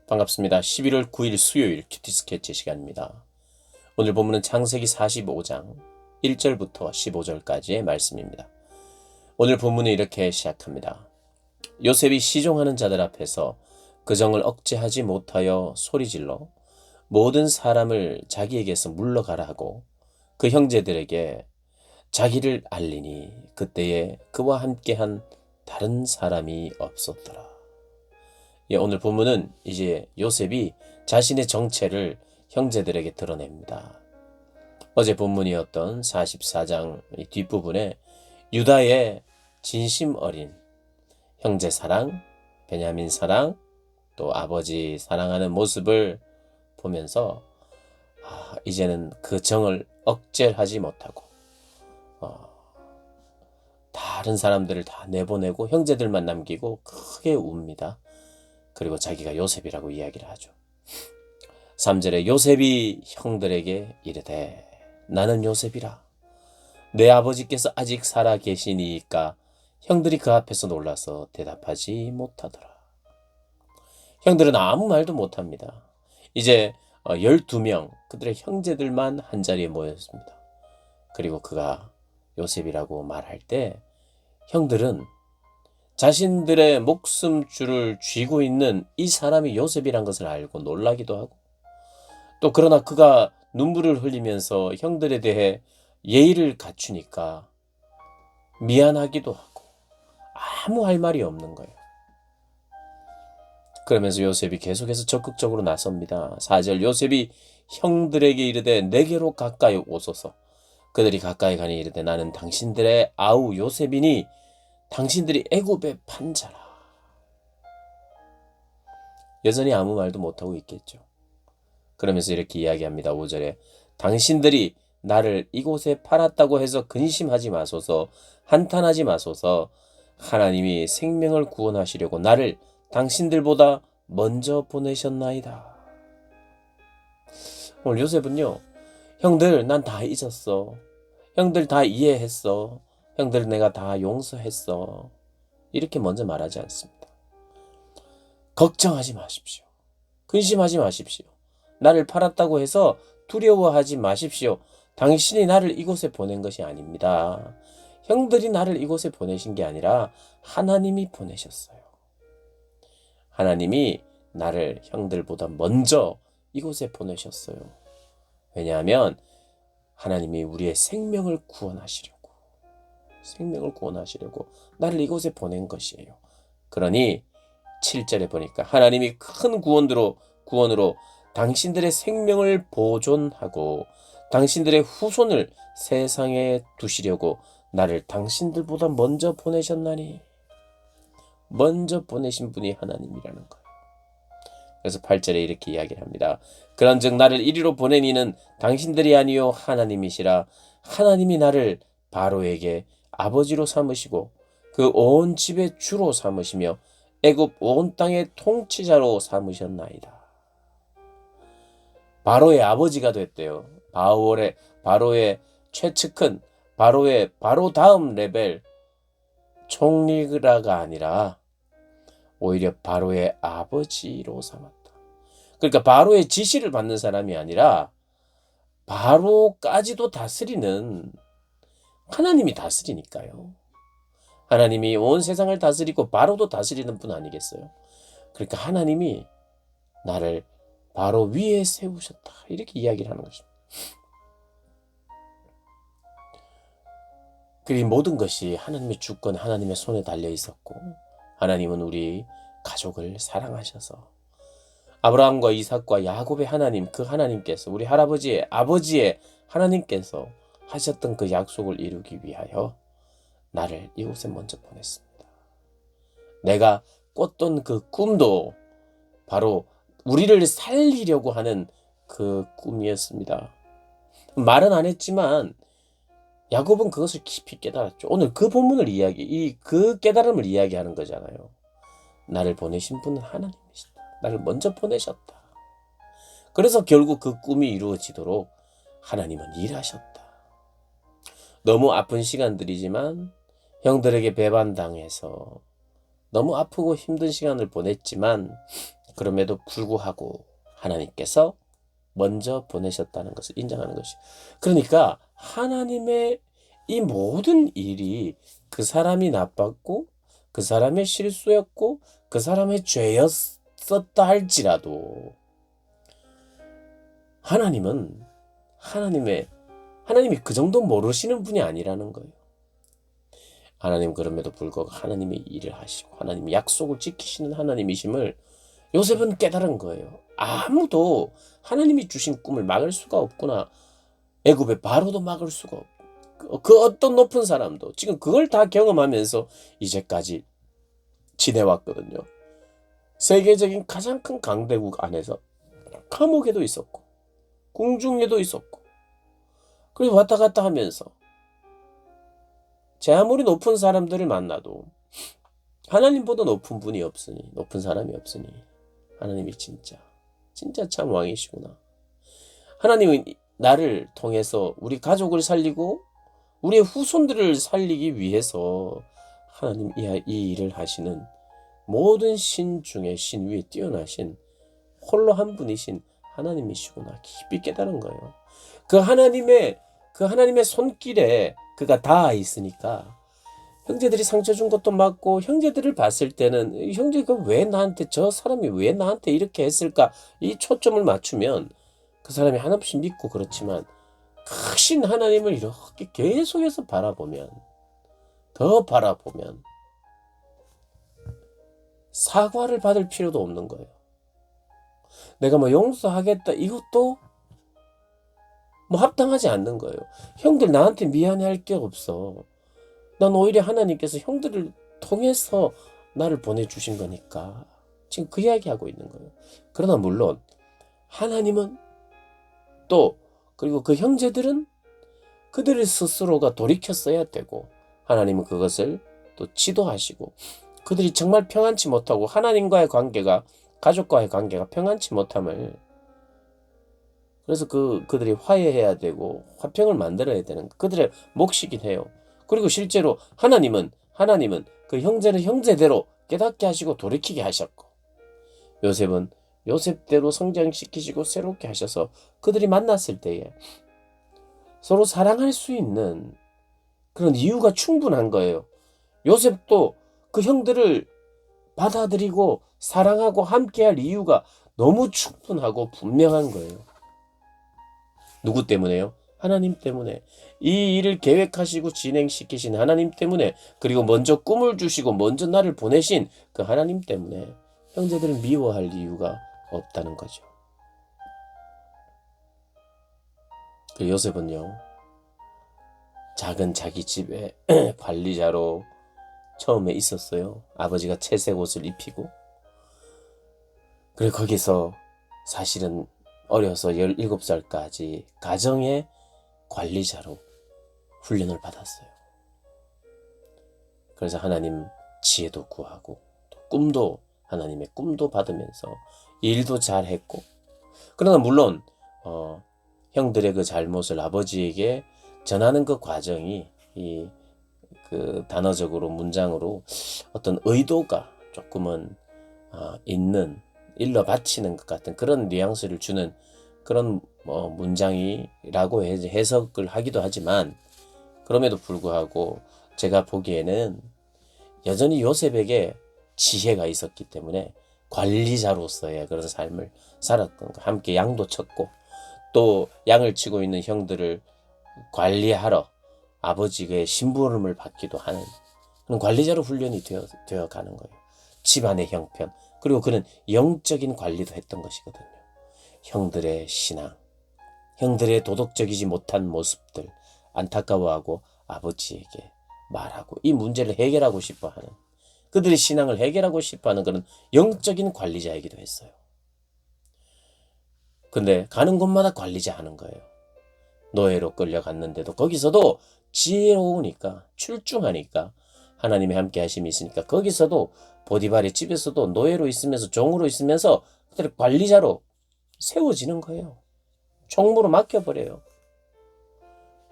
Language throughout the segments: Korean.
반갑습니다. 11월 9일 수요일 큐티 스케치 시간입니다. 오늘 본문은 창세기 45장 1절부터 15절까지의 말씀입니다. 오늘 본문은 이렇게 시작합니다. 요셉이 시종하는 자들 앞에서 그 정을 억제하지 못하여 소리질러 모든 사람을 자기에게서 물러가라 하고 그 형제들에게 자기를 알리니 그때에 그와 함께한 다른 사람이 없었더라. 오늘 본문은 이제 요셉이 자신의 정체를 형제들에게 드러냅니다. 어제 본문이었던 44장 뒷부분에 유다의 진심 어린 형제 사랑, 베냐민 사랑, 또 아버지 사랑하는 모습을 보면서 이제는 그 정을 억제하지 못하고 다른 사람들을 다 내보내고 형제들만 남기고 크게 웁니다. 그리고 자기가 요셉이라고 이야기를 하죠. 3절에 요셉이 형들에게 이르되 나는 요셉이라. 내 아버지께서 아직 살아 계시니까 형들이 그 앞에서 놀라서 대답하지 못하더라. 형들은 아무 말도 못합니다. 이제 12명 그들의 형제들만 한자리에 모였습니다. 그리고 그가 요셉이라고 말할 때 형들은 자신들의 목숨줄을 쥐고 있는 이 사람이 요셉이란 것을 알고 놀라기도 하고 또 그러나 그가 눈물을 흘리면서 형들에 대해 예의를 갖추니까 미안하기도 하고 아무 할 말이 없는 거예요. 그러면서 요셉이 계속해서 적극적으로 나섭니다. 4절 요셉이 형들에게 이르되 내게로 가까이 오소서. 그들이 가까이 가니 이르되 나는 당신들의 아우 요셉이니 당신들이 애굽의 판자라. 여전히 아무 말도 못하고 있겠죠. 그러면서 이렇게 이야기합니다. 5절에 당신들이 나를 이곳에 팔았다고 해서 근심하지 마소서, 한탄하지 마소서. 하나님이 생명을 구원하시려고 나를 당신들보다 먼저 보내셨나이다. 오늘 요셉은요, 형들 난 다 잊었어. 형들 다 이해했어. 형들 내가 다 용서했어. 이렇게 먼저 말하지 않습니다. 걱정하지 마십시오. 근심하지 마십시오. 나를 팔았다고 해서 두려워하지 마십시오. 당신이 나를 이곳에 보낸 것이 아닙니다. 형들이 나를 이곳에 보내신 게 아니라 하나님이 보내셨어요. 하나님이 나를 형들보다 먼저 이곳에 보내셨어요. 왜냐하면 하나님이 우리의 생명을 구원하시려고 나를 이곳에 보낸 것이에요. 그러니 7절에 보니까 하나님이 큰 구원으로 당신들의 생명을 보존하고 당신들의 후손을 세상에 두시려고 나를 당신들보다 먼저 보내셨나니. 먼저 보내신 분이 하나님이라는 거예요. 그래서 8절에 이렇게 이야기를 합니다. 그런즉 나를 이리로 보낸 이는 당신들이 아니요 하나님이시라. 하나님이 나를 바로에게 아버지로 삼으시고 그 온 집의 주로 삼으시며 애굽 온 땅의 통치자로 삼으셨나이다. 바로의 아버지가 됐대요. 바로의 최측근, 바로 다음 레벨 총리가 아니라 오히려 바로의 아버지로 삼았다. 그러니까 바로의 지시를 받는 사람이 아니라 바로까지도 다스리는 하나님이 다스리니까요. 하나님이 온 세상을 다스리고 바로도 다스리는 분 아니겠어요? 그러니까 하나님이 나를 바로 위에 세우셨다. 이렇게 이야기를 하는 것입니다. 그 모든 것이 하나님의 주권, 하나님의 손에 달려 있었고 하나님은 우리 가족을 사랑하셔서 아브라함과 이삭과 야곱의 하나님, 그 하나님께서 우리 할아버지의 아버지의 하나님께서 하셨던 그 약속을 이루기 위하여 나를 이곳에 먼저 보냈습니다. 내가 꿨던 그 꿈도 바로 우리를 살리려고 하는 그 꿈이었습니다. 말은 안 했지만 야곱은 그것을 깊이 깨달았죠. 오늘 그 본문을 그 깨달음을 이야기하는 거잖아요. 나를 보내신 분은 하나님이시다. 나를 먼저 보내셨다. 그래서 결국 그 꿈이 이루어지도록 하나님은 일하셨다. 너무 아픈 시간들이지만 형들에게 배반당해서 너무 아프고 힘든 시간을 보냈지만 그럼에도 불구하고 하나님께서 먼저 보내셨다는 것을 인정하는 것이. 그러니까 하나님의 이 모든 일이 그 사람이 나빴고 그 사람의 실수였고 그 사람의 죄였었다 할지라도 하나님은 하나님이 그 정도 모르시는 분이 아니라는 거예요. 하나님 그럼에도 불구하고 하나님의 일을 하시고 하나님이 약속을 지키시는 하나님이심을 요셉은 깨달은 거예요. 아무도 하나님이 주신 꿈을 막을 수가 없구나. 애굽의 바로도 막을 수가 없고 그 어떤 높은 사람도 지금 그걸 다 경험하면서 이제까지 지내왔거든요. 세계적인 가장 큰 강대국 안에서 감옥에도 있었고 궁중에도 있었고 그리고 왔다 갔다 하면서 제 아무리 높은 사람들을 만나도 하나님보다 높은 분이 없으니 높은 사람이 없으니 하나님이 진짜 참 왕이시구나. 하나님은 나를 통해서 우리 가족을 살리고 우리의 후손들을 살리기 위해서 하나님 이 일을 하시는 모든 신 중에 신 위에 뛰어나신 홀로 한 분이신 하나님이시구나 깊이 깨달은 거예요. 그 하나님의 손길에 그가 닿아 있으니까 형제들이 상처 준 것도 맞고 형제들을 봤을 때는 형제가 왜 나한테 저 사람이 왜 나한테 이렇게 했을까 이 초점을 맞추면 그 사람이 한없이 믿고 그렇지만 크신 하나님을 이렇게 계속해서 더 바라보면 사과를 받을 필요도 없는 거예요. 내가 뭐 용서하겠다 이것도 뭐 합당하지 않는 거예요. 형들 나한테 미안해할 게 없어. 난 오히려 하나님께서 형들을 통해서 나를 보내주신 거니까 지금 그 이야기하고 있는 거예요. 그러나 물론 하나님은 또 그리고 그 형제들은 그들의 스스로가 돌이켰어야 되고 하나님은 그것을 또 지도하시고 그들이 정말 평안치 못하고 하나님과의 관계가 가족과의 관계가 평안치 못함을 그래서 그들이 화해해야 되고 화평을 만들어야 되는 그들의 몫이긴 해요. 그리고 실제로 하나님은 그 형제는 형제대로 깨닫게 하시고 돌이키게 하셨고 요셉은 요셉대로 성장시키시고 새롭게 하셔서 그들이 만났을 때에 서로 사랑할 수 있는 그런 이유가 충분한 거예요. 요셉도 그 형들을 받아들이고 사랑하고 함께할 이유가 너무 충분하고 분명한 거예요. 누구 때문에요? 하나님 때문에. 이 일을 계획하시고 진행시키신 하나님 때문에 그리고 먼저 꿈을 주시고 먼저 나를 보내신 그 하나님 때문에 형제들을 미워할 이유가 없다는 거죠. 그 요셉은요. 작은 자기 집에 관리자로 처음에 있었어요. 아버지가 채색 옷을 입히고 그리고 거기서 사실은 어려서 17살까지 가정의 관리자로 훈련을 받았어요. 그래서 하나님 지혜도 구하고 또 꿈도 하나님의 꿈도 받으면서 일도 잘했고 그러나 물론 형들의 그 잘못을 아버지에게 전하는 그 과정이 그 단어적으로 문장으로 어떤 의도가 조금은 있는 일러 바치는 것 같은 그런 뉘앙스를 주는 그런 문장이라고 해석을 하기도 하지만 그럼에도 불구하고 제가 보기에는 여전히 요셉에게 지혜가 있었기 때문에 관리자로서의 그런 삶을 살았던 거. 함께 양도 쳤고 또 양을 치고 있는 형들을 관리하러 아버지의 심부름을 받기도 하는 그런 관리자로 훈련이 되어 가는 거예요. 집안의 형편 그리고 그는 영적인 관리도 했던 것이거든요. 형들의 신앙, 형들의 도덕적이지 못한 모습들 안타까워하고 아버지에게 말하고 이 문제를 해결하고 싶어하는 그들의 신앙을 해결하고 싶어하는 그런 영적인 관리자이기도 했어요. 근데 가는 곳마다 관리자 하는 거예요. 노예로 끌려갔는데도 거기서도 지혜로우니까 출중하니까 하나님의 함께 하심이 있으니까 거기서도 보디발의 집에서도 노예로 있으면서 종으로 있으면서 그들의 관리자로 세워지는 거예요. 총무로 맡겨버려요.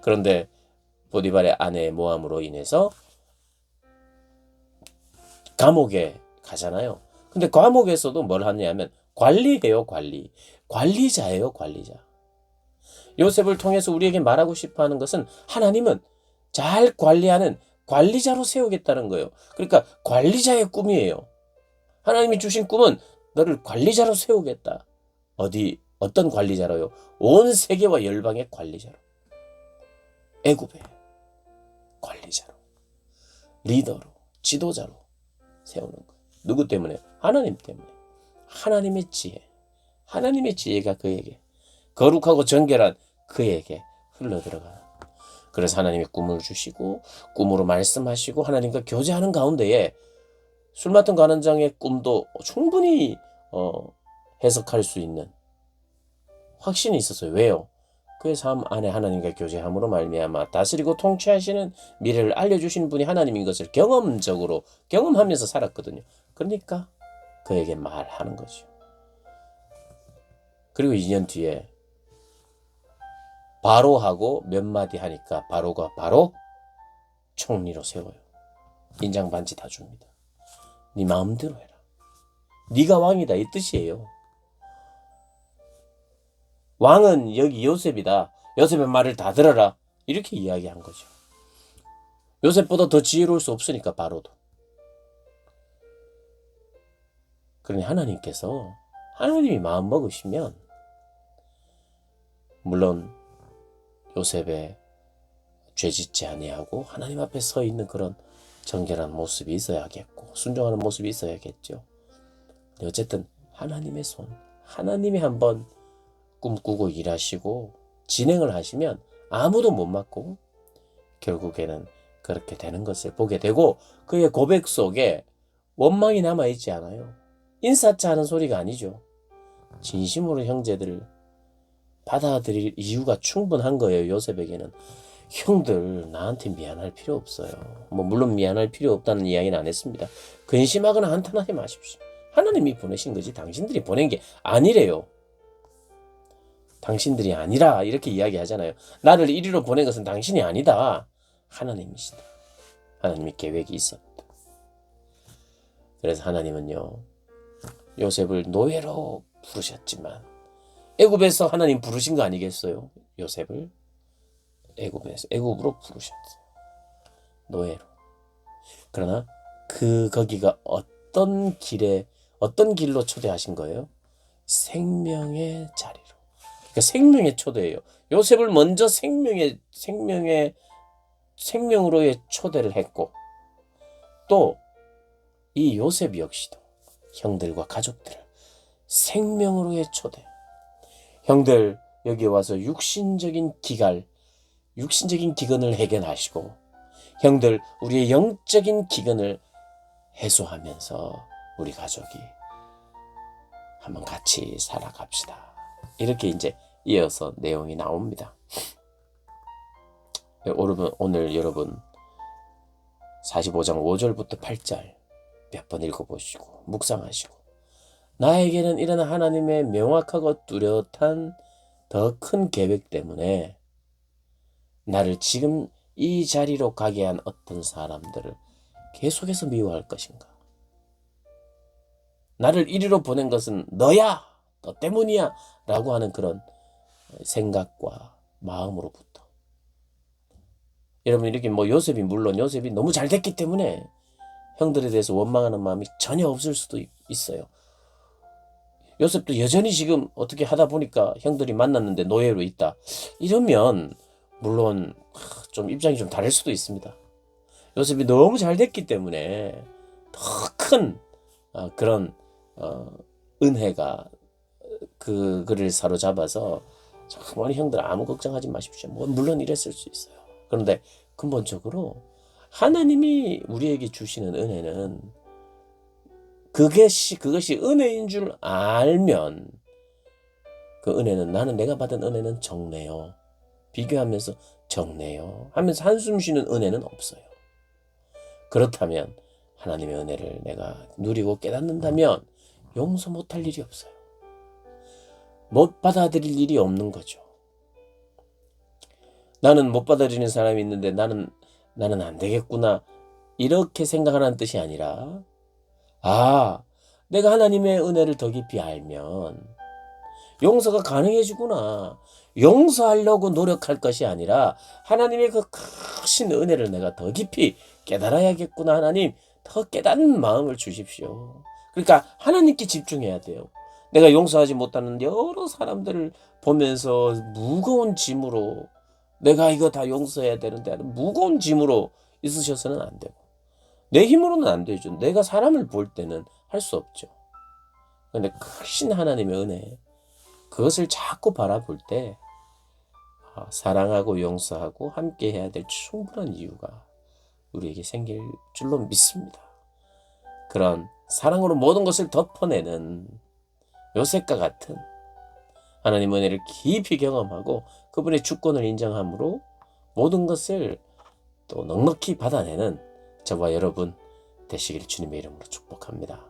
그런데 보디발의 아내의 모함으로 인해서 감옥에 가잖아요. 근데 과목에서도 뭘 하냐면 관리해요, 관리. 관리자예요, 관리자. 요셉을 통해서 우리에게 말하고 싶어 하는 것은 하나님은 잘 관리하는 관리자로 세우겠다는 거예요. 그러니까 관리자의 꿈이에요. 하나님이 주신 꿈은 너를 관리자로 세우겠다. 어떤 관리자로요? 온 세계와 열방의 관리자로. 애굽의 관리자로. 리더로. 지도자로 세우는 거예요. 누구 때문에? 하나님 때문에. 하나님의 지혜. 하나님의 지혜가 그에게 거룩하고 정결한 그에게 흘러들어가. 그래서 하나님이 꿈을 주시고 꿈으로 말씀하시고 하나님과 교제하는 가운데에 술 맡은 관원장의 꿈도 충분히 해석할 수 있는 확신이 있었어요. 왜요? 그의 삶 안에 하나님과 교제함으로 말미암아 다스리고 통치하시는 미래를 알려주시는 분이 하나님인 것을 경험적으로 경험하면서 살았거든요. 그러니까 그에게 말하는 거죠. 그리고 2년 뒤에 바로하고 몇 마디 하니까 바로가 바로 총리로 세워요. 인장 반지 다 줍니다. 네 마음대로 해라. 네가 왕이다 이 뜻이에요. 왕은 여기 요셉이다. 요셉의 말을 다 들어라. 이렇게 이야기한 거죠. 요셉보다 더 지혜로울 수 없으니까 바로도. 그러니 하나님이 마음 먹으시면 물론 요셉의 죄짓지 아니하고 하나님 앞에 서 있는 그런 정결한 모습이 있어야겠고 순종하는 모습이 있어야겠죠. 근데 어쨌든 하나님의 손, 하나님이 한번 꿈꾸고 일하시고 진행을 하시면 아무도 못 막고 결국에는 그렇게 되는 것을 보게 되고 그의 고백 속에 원망이 남아있지 않아요. 인사차 하는 소리가 아니죠. 진심으로 형제들을 받아들일 이유가 충분한 거예요. 요셉에게는. 형들 나한테 미안할 필요 없어요. 물론 미안할 필요 없다는 이야기는 안 했습니다. 근심하거나 한탄하지 마십시오. 하나님이 보내신 거지 당신들이 보낸 게 아니래요. 당신들이 아니라 이렇게 이야기하잖아요. 나를 이리로 보낸 것은 당신이 아니다. 하나님이시다. 하나님의 계획이 있었다. 그래서 하나님은요. 요셉을 노예로 부르셨지만 애굽에서 하나님 부르신 거 아니겠어요? 요셉을 애굽으로 부르셨어요. 노예로. 그러나 거기가 어떤 길로 초대하신 거예요? 생명의 자리로. 그러니까 생명의 초대예요. 요셉을 먼저 생명으로의 초대를 했고 또 이 요셉 역시도 형들과 가족들을 생명으로의 초대. 형들 여기 와서 육신적인 기근을 해결하시고 형들 우리의 영적인 기근을 해소하면서 우리 가족이 한번 같이 살아갑시다. 이렇게 이제 이어서 내용이 나옵니다. 오늘 여러분 45장 5절부터 8절 몇 번 읽어보시고 묵상하시고 나에게는 이런 하나님의 명확하고 뚜렷한 더 큰 계획 때문에 나를 지금 이 자리로 가게 한 어떤 사람들을 계속해서 미워할 것인가? 나를 이리로 보낸 것은 너야! 너 때문이야! 라고 하는 그런 생각과 마음으로부터 여러분 이렇게 요셉이 물론 요셉이 너무 잘 됐기 때문에 형들에 대해서 원망하는 마음이 전혀 없을 수도 있어요. 요셉도 여전히 지금 어떻게 하다 보니까 형들이 만났는데 노예로 있다. 이러면 물론 좀 입장이 좀 다를 수도 있습니다. 요셉이 너무 잘 됐기 때문에 더 큰 그런 은혜가 그를 사로잡아서 정말 형들 아무 걱정하지 마십시오. 물론 이랬을 수 있어요. 그런데 근본적으로 하나님이 우리에게 주시는 은혜는 그것이 은혜인 줄 알면 그 은혜는 내가 받은 은혜는 적네요. 비교하면서 적네요. 하면서 한숨 쉬는 은혜는 없어요. 그렇다면 하나님의 은혜를 내가 누리고 깨닫는다면 용서 못할 일이 없어요. 못 받아들일 일이 없는 거죠. 나는 못 받아들이는 사람이 있는데 나는 안 되겠구나 이렇게 생각하는 뜻이 아니라 내가 하나님의 은혜를 더 깊이 알면 용서가 가능해지구나. 용서하려고 노력할 것이 아니라 하나님의 그 크신 은혜를 내가 더 깊이 깨달아야겠구나. 하나님 더 깨닫는 마음을 주십시오. 그러니까 하나님께 집중해야 돼요. 내가 용서하지 못하는 여러 사람들을 보면서 무거운 짐으로 내가 이거 다 용서해야 되는데 하는 무거운 짐으로 있으셔서는 안 되고 내 힘으로는 안 되죠. 내가 사람을 볼 때는 할 수 없죠. 근데 크신 하나님의 은혜 그것을 자꾸 바라볼 때 사랑하고 용서하고 함께 해야 될 충분한 이유가 우리에게 생길 줄로 믿습니다. 그런 사랑으로 모든 것을 덮어내는 요셉과 같은 하나님 은혜를 깊이 경험하고 그분의 주권을 인정함으로 모든 것을 또 넉넉히 받아내는 저와 여러분 되시기를 주님의 이름으로 축복합니다.